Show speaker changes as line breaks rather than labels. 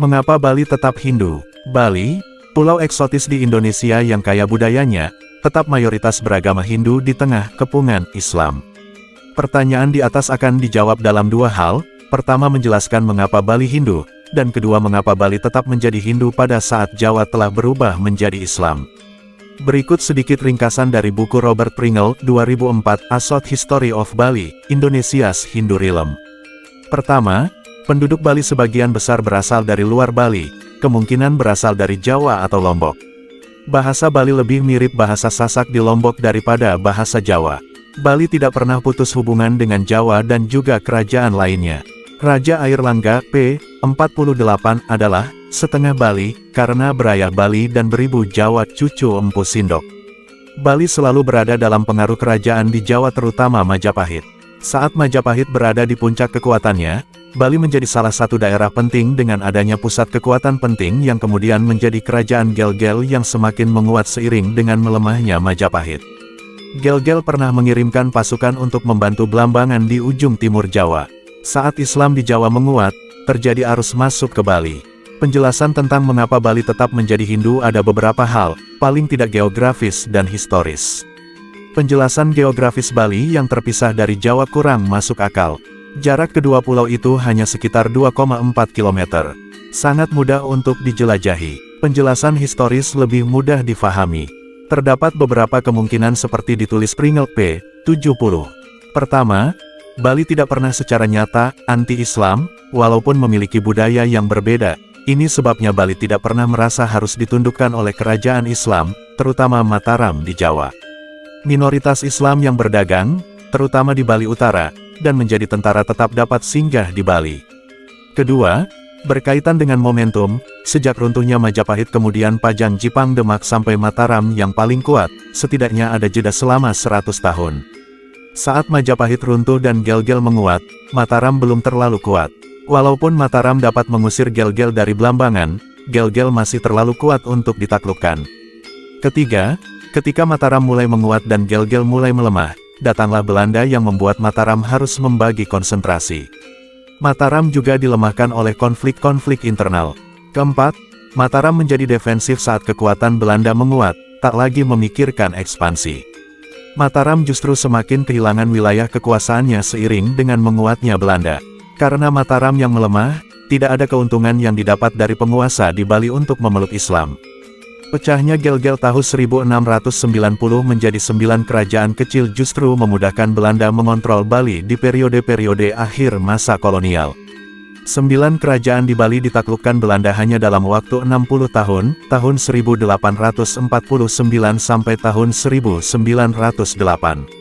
Mengapa Bali tetap Hindu? Bali, pulau eksotis di Indonesia yang kaya budayanya, tetap mayoritas beragama Hindu di tengah kepungan Islam. Pertanyaan di atas akan dijawab dalam dua hal, pertama menjelaskan mengapa Bali Hindu, dan kedua mengapa Bali tetap menjadi Hindu pada saat Jawa telah berubah menjadi Islam. Berikut sedikit ringkasan dari buku Robert Pringle, 2004, A Short History of Bali, Indonesia's Hindu Realm. Pertama, penduduk Bali sebagian besar berasal dari luar Bali, kemungkinan berasal dari Jawa atau Lombok. Bahasa Bali lebih mirip bahasa Sasak di Lombok daripada bahasa Jawa. Bali tidak pernah putus hubungan dengan Jawa dan juga kerajaan lainnya. Raja Airlangga, p. 48, adalah setengah Bali, karena berayah Bali dan beribu Jawa cucu Empu Sindok. Bali selalu berada dalam pengaruh kerajaan di Jawa terutama Majapahit. Saat Majapahit berada di puncak kekuatannya, Bali menjadi salah satu daerah penting dengan adanya pusat kekuatan penting yang kemudian menjadi kerajaan Gel-Gel yang semakin menguat seiring dengan melemahnya Majapahit. Gel-Gel pernah mengirimkan pasukan untuk membantu Blambangan di ujung timur Jawa. Saat Islam di Jawa menguat, terjadi arus masuk ke Bali. Penjelasan tentang mengapa Bali tetap menjadi Hindu ada beberapa hal, paling tidak geografis dan historis. Penjelasan geografis Bali yang terpisah dari Jawa kurang masuk akal. Jarak kedua pulau itu hanya sekitar 2,4 km. Sangat mudah untuk dijelajahi. Penjelasan historis lebih mudah difahami. Terdapat beberapa kemungkinan seperti ditulis Pringle p. 70. Pertama, Bali tidak pernah secara nyata anti-Islam, walaupun memiliki budaya yang berbeda. Ini sebabnya Bali tidak pernah merasa harus ditundukkan oleh kerajaan Islam, terutama Mataram di Jawa. Minoritas Islam yang berdagang, terutama di Bali Utara, dan menjadi tentara tetap dapat singgah di Bali. Kedua, berkaitan dengan momentum, sejak runtuhnya Majapahit kemudian Pajang Jipang Demak sampai Mataram yang paling kuat, setidaknya ada jeda selama 100 tahun. Saat Majapahit runtuh dan Gel-Gel menguat, Mataram belum terlalu kuat. Walaupun Mataram dapat mengusir Gel-Gel dari Blambangan, Gel-Gel masih terlalu kuat untuk ditaklukkan. Ketiga, ketika Mataram mulai menguat dan Gel-Gel mulai melemah, datanglah Belanda yang membuat Mataram harus membagi konsentrasi. Mataram juga dilemahkan oleh konflik-konflik internal. Keempat, Mataram menjadi defensif saat kekuatan Belanda menguat, tak lagi memikirkan ekspansi. Mataram justru semakin kehilangan wilayah kekuasaannya seiring dengan menguatnya Belanda. Karena Mataram yang melemah, tidak ada keuntungan yang didapat dari penguasa di Bali untuk memeluk Islam. Pecahnya Gel-Gel tahun 1690 menjadi 9 kerajaan kecil justru memudahkan Belanda mengontrol Bali di periode-periode akhir masa kolonial. 9 kerajaan di Bali ditaklukkan Belanda hanya dalam waktu 60 tahun, tahun 1849 sampai tahun 1908.